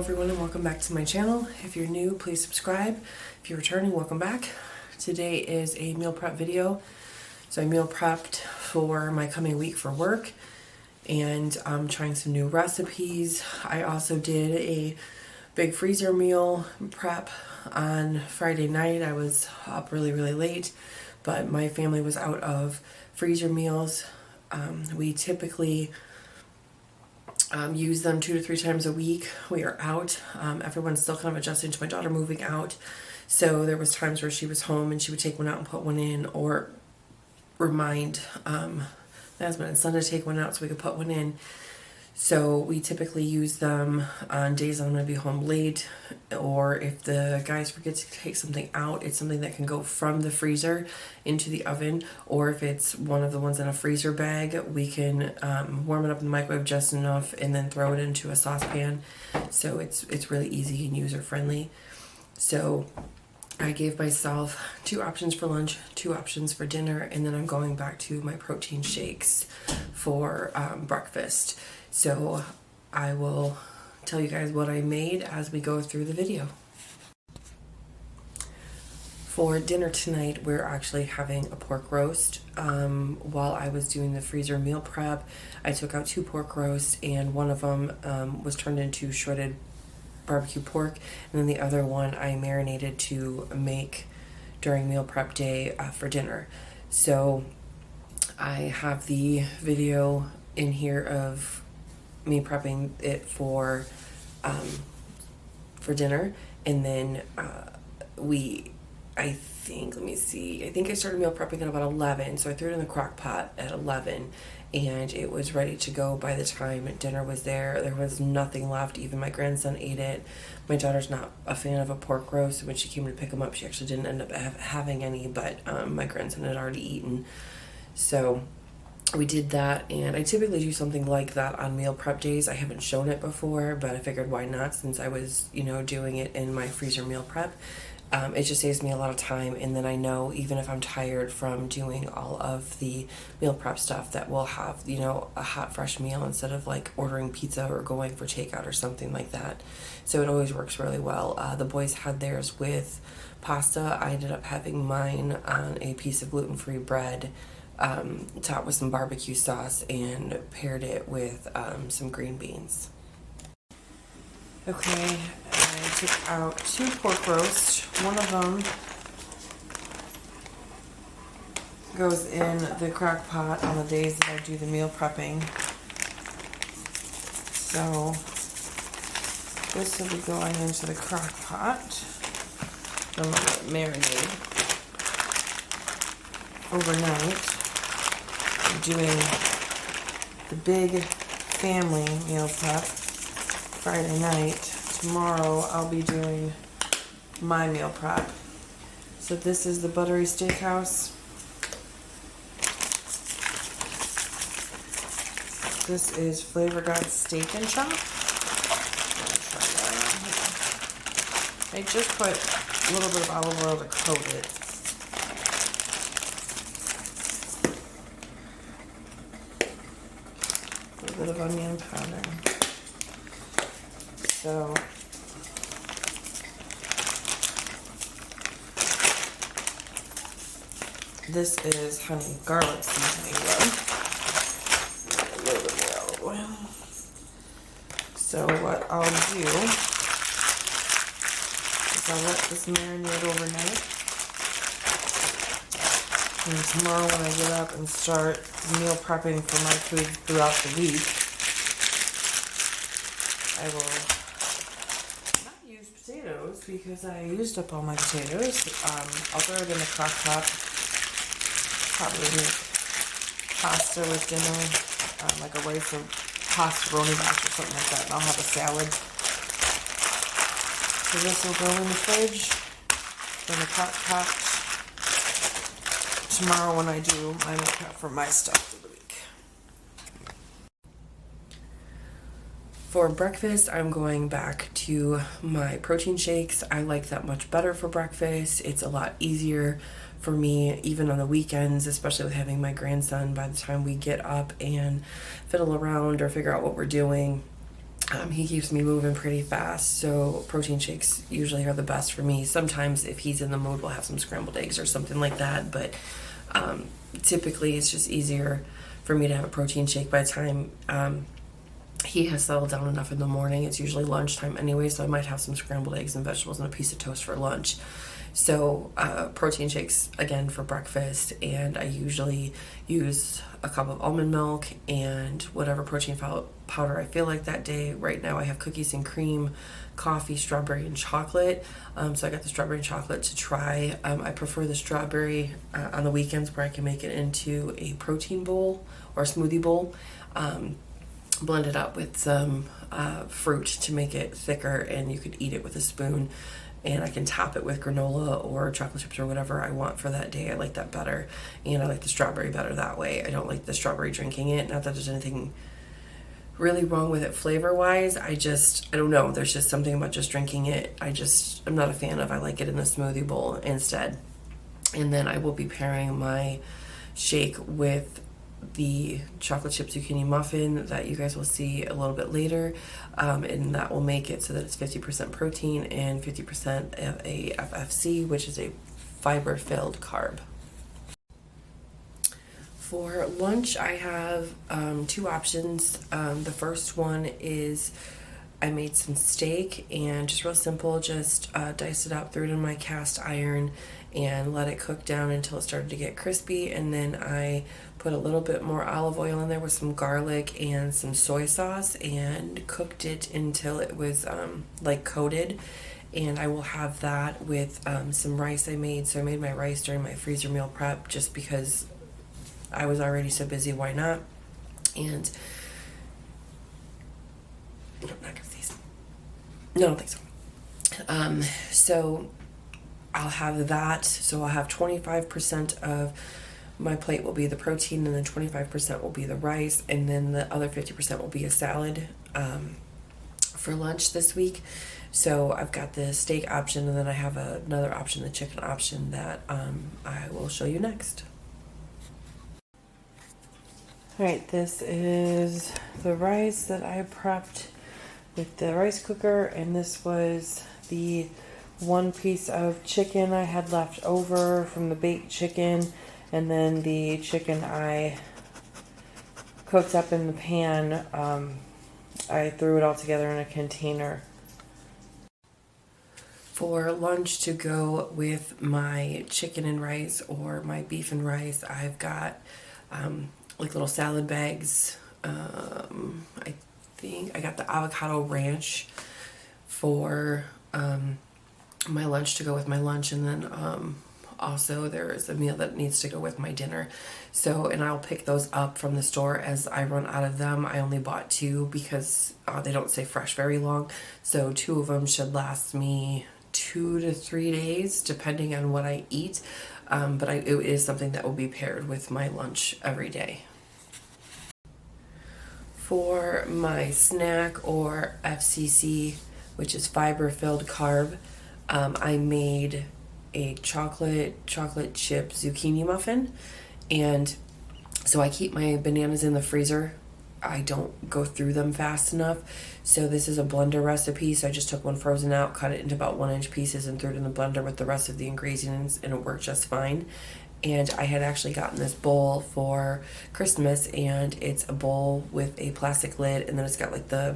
everyone, and welcome back to my channel. If you're new, please subscribe. If you're returning, welcome back. Today is a meal prep video. So I meal prepped for my coming week for work, and I'm trying some new recipes. I also did a big freezer meal prep on Friday night. I was up really late, but my family was out of freezer meals. We typically use them 2 to 3 times a week. We are out. Everyone's still kind of adjusting to my daughter moving out. So there was times where she was home and she would take one out and put one in, or remind my husband and son to take one out so we could put one in. So we typically use them on days I'm going to be home late, or if the guys forget to take something out, it's something that can go from the freezer into the oven, or if it's one of the ones in a freezer bag, we can warm it up in the microwave just enough and then throw it into a saucepan. So it's really easy and user friendly. So I gave myself 2 options for lunch, 2 options for dinner, and then I'm going back to my protein shakes for breakfast. So I will tell you guys what I made as we go through the video. For dinner tonight, we're actually having a pork roast. While I was doing the freezer meal prep, I took out 2 pork roasts, and one of them was turned into shredded barbecue pork, and then the other one I marinated to make during meal prep day for dinner. So I have the video in here of me prepping it for dinner, and then I think I started meal prepping at about 11, so I threw it in the crock pot at 11, and it was ready to go by the time dinner was there. There was nothing left. Even my grandson ate it. My daughter's not a fan of a pork roast, so when she came to pick them up, she actually didn't end up having any, but my grandson had already eaten. So we did that, and I typically do something like that on meal prep days. I haven't shown it before, but I figured why not, since I was, doing it in my freezer meal prep. It just saves me a lot of time, and then I know even if I'm tired from doing all of the meal prep stuff, that we'll have, a hot, fresh meal instead of like ordering pizza or going for takeout or something like that. So it always works really well. The boys had theirs with pasta. I ended up having mine on a piece of gluten-free bread, topped with some barbecue sauce, and paired it with some green beans. Okay, I took out 2 pork roasts. One of them goes in the crock pot on the days that I do the meal prepping. So this will be going into the crock pot. I'm going to marinate overnight. I'm doing the big family meal prep Friday night. Tomorrow I'll be doing my meal prep. So this is the Buttery Steakhouse. This is Flavor God Steak and Chop. I just put a little bit of olive oil to coat it. A little bit of onion powder. So this is honey garlic seasoning rub. A little bit more olive oil. So what I'll do is I'll let this marinate overnight. And tomorrow when I get up and start meal prepping for my food throughout the week, I will potatoes, because I used up all my potatoes. I'll throw it in the crock pot. Probably make pasta with dinner, like a rice or pastaroni box or something like that, and I'll have a salad. So this will go in the fridge, in the crock pot, tomorrow when I do my meal prep for my stuff for the week. For breakfast, I'm going back to my protein shakes. I like that much better for breakfast. It's a lot easier for me, even on the weekends, especially with having my grandson. By the time we get up and fiddle around or figure out what we're doing, He keeps me moving pretty fast, so protein shakes usually are the best for me. Sometimes if he's in the mood, we'll have some scrambled eggs or something like that, but typically it's just easier for me to have a protein shake by the time he has settled down enough in the morning. It's usually lunchtime anyway, so I might have some scrambled eggs and vegetables and a piece of toast for lunch. So protein shakes again for breakfast, and I usually use a cup of almond milk and whatever protein powder I feel like that day. Right now I have cookies and cream, coffee, strawberry, and chocolate. So I got the strawberry and chocolate to try. I prefer the strawberry on the weekends where I can make it into a protein bowl or a smoothie bowl. Blend it up with some fruit to make it thicker, and you could eat it with a spoon. And I can top it with granola or chocolate chips or whatever I want for that day. I like that better. And I like the strawberry better that way. I don't like the strawberry drinking it. Not that there's anything really wrong with it flavor-wise. I don't know. There's just something about just drinking it. I'm not a fan of. I like it in a smoothie bowl instead. And then I will be pairing my shake with the chocolate chip zucchini muffin that you guys will see a little bit later, and that will make it so that it's 50% protein and 50% of a FFC, which is a fiber-filled carb. For lunch, I have two options. The first one is I made some steak, and just real simple, just diced it up, threw it in my cast iron, and let it cook down until it started to get crispy. And then I put a little bit more olive oil in there with some garlic and some soy sauce, and cooked it until it was like coated. And I will have that with some rice I made. So I made my rice during my freezer meal prep just because I was already so busy. Why not? And no, I'm not gonna say so. No, I don't think so. So I'll have that. So I'll have 25% of my plate will be the protein, and then 25% will be the rice, and then the other 50% will be a salad for lunch this week. So I've got the steak option, and then I have another option, the chicken option, that I will show you next. Alright, this is the rice that I prepped with the rice cooker, and this was the one piece of chicken I had left over from the baked chicken, and then the chicken I cooked up in the pan. I threw it all together in a container. For lunch to go with my chicken and rice or my beef and rice, I've got like little salad bags. I think I got the avocado ranch for my lunch to go with my lunch, and then also there is a meal that needs to go with my dinner. So, and I'll pick those up from the store as I run out of them. I only bought two because they don't stay fresh very long. So 2 of them should last me 2 to 3 days depending on what I eat. But it is something that will be paired with my lunch every day. For my snack or FCC, which is fiber-filled carb, I made a chocolate chip zucchini muffin. And so I keep my bananas in the freezer. I don't go through them fast enough. So this is a blender recipe. So I just took one frozen out, cut it into about 1-inch pieces, and threw it in the blender with the rest of the ingredients, and it worked just fine. And I had actually gotten this bowl for Christmas, and it's a bowl with a plastic lid, and then it's got like the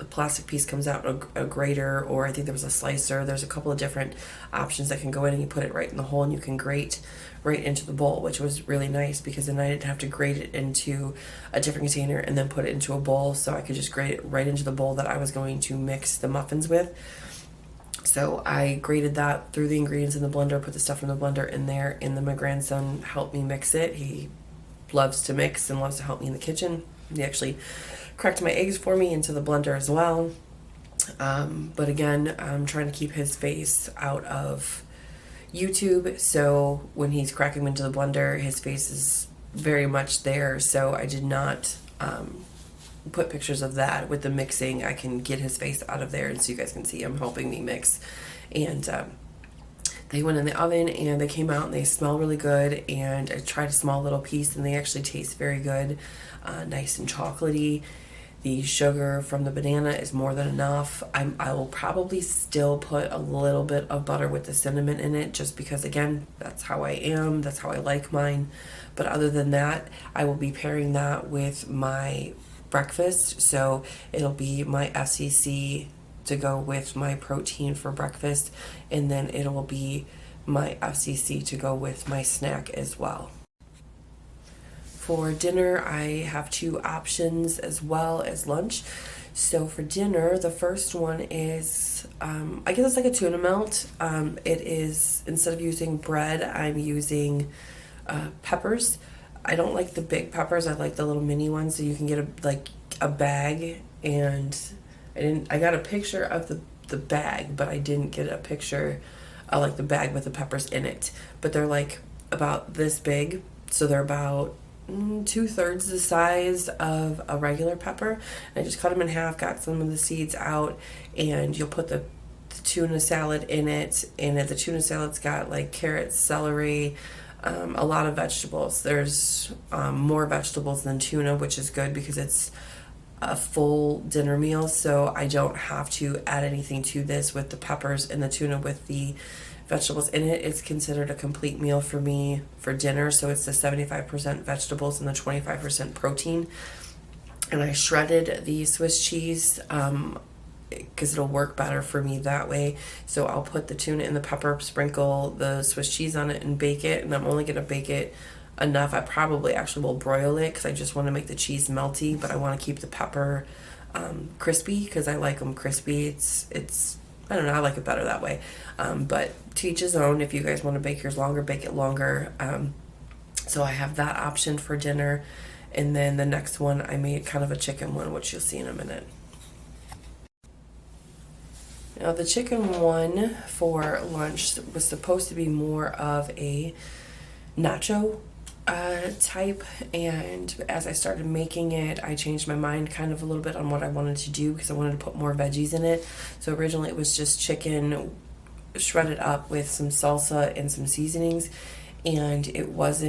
plastic piece comes out a grater, or I think there was a slicer. There's a couple of different options that can go in, and you put it right in the hole, and you can grate right into the bowl, which was really nice because then I didn't have to grate it into a different container and then put it into a bowl. So I could just grate it right into the bowl that I was going to mix the muffins with. So I grated that, threw the ingredients in the blender, put the stuff in the blender in there, and then my grandson helped me mix it. He loves to mix and loves to help me in the kitchen. He actually cracked my eggs for me into the blender as well. But again, I'm trying to keep his face out of YouTube, so when he's cracking them into the blender, his face is very much there. So I did not put pictures of that. With the mixing, I can get his face out of there, and so you guys can see him helping me mix. And they went in the oven, and they came out, and they smell really good. And I tried a small little piece, and they actually taste very good, nice and chocolatey. The sugar from the banana is more than enough. I will probably still put a little bit of butter with the cinnamon in it, just because, again, that's how I am. That's how I like mine. But other than that, I will be pairing that with my breakfast. So it'll be my FCC to go with my protein for breakfast, and then it will be my FCC to go with my snack as well. For dinner, I have two options as well as lunch. So for dinner, the first one is, I guess it's like a tuna melt. It is, instead of using bread, I'm using peppers. I don't like the big peppers. I like the little mini ones. So you can get a bag, and I got a picture of the bag, but I didn't get a picture of like the bag with the peppers in it. But they're like about this big, so they're about 2/3 the size of a regular pepper. And I just cut them in half, got some of the seeds out, and you'll put the tuna salad in it. And the tuna salad's got like carrots, celery, a lot of vegetables. There's more vegetables than tuna, which is good because it's a full dinner meal, so I don't have to add anything to this with the peppers and the tuna with the vegetables in it. It's considered a complete meal for me for dinner, so it's the 75% vegetables and the 25% protein. And I shredded the Swiss cheese because it'll work better for me that way. So I'll put the tuna and the pepper, sprinkle the Swiss cheese on it, and bake it. And I'm only going to bake it enough. I probably actually will broil it because I just want to make the cheese melty, but I want to keep the pepper crispy because I like them crispy. It's I don't know, I like it better that way. But to each his own. If you guys want to bake yours longer, bake it longer. So I have that option for dinner. And then the next one, I made kind of a chicken one, which you'll see in a minute. Now the chicken one for lunch was supposed to be more of a nacho type, and as I started making it, I changed my mind kind of a little bit on what I wanted to do because I wanted to put more veggies in it. So originally it was just chicken shredded up with some salsa and some seasonings, and it was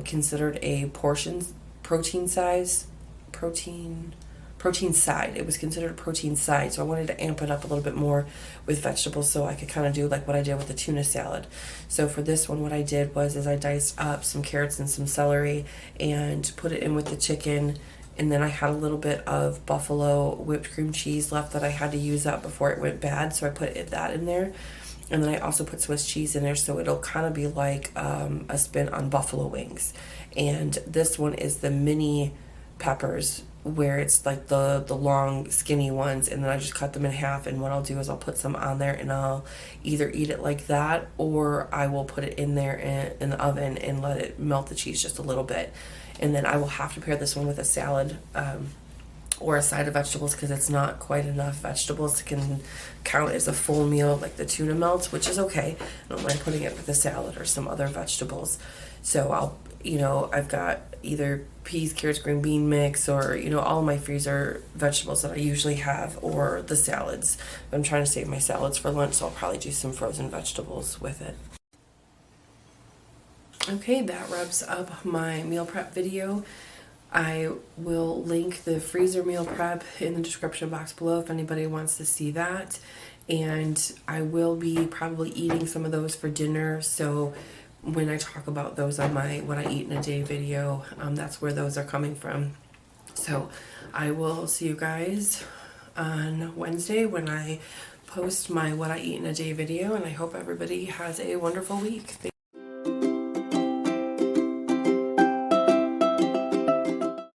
considered a protein side. It was considered a protein side, so I wanted to amp it up a little bit more with vegetables so I could kind of do like what I did with the tuna salad. So for this one, what I did was I diced up some carrots and some celery and put it in with the chicken, and then I had a little bit of buffalo whipped cream cheese left that I had to use up before it went bad, so I put that in there. And then I also put Swiss cheese in there, so it'll kind of be like a spin on buffalo wings. And this one is the mini peppers, where it's like the long skinny ones, and then I just cut them in half, and what I'll do is I'll put some on there, and I'll either eat it like that, or I will put it in there in the oven and let it melt the cheese just a little bit. And then I will have to pair this one with a salad or a side of vegetables because it's not quite enough vegetables to count as a full meal like the tuna melt, which is okay. I don't mind putting it with a salad or some other vegetables. So I've got either peas, carrots, green bean mix, or, all of my freezer vegetables that I usually have, or the salads. I'm trying to save my salads for lunch, so I'll probably do some frozen vegetables with it. Okay, that wraps up my meal prep video. I will link the freezer meal prep in the description box below if anybody wants to see that. And I will be probably eating some of those for dinner, so when I talk about those on my what I eat in a day video, that's where those are coming from. So I will see you guys on Wednesday when I post my what I eat in a day video, and I hope everybody has a wonderful week.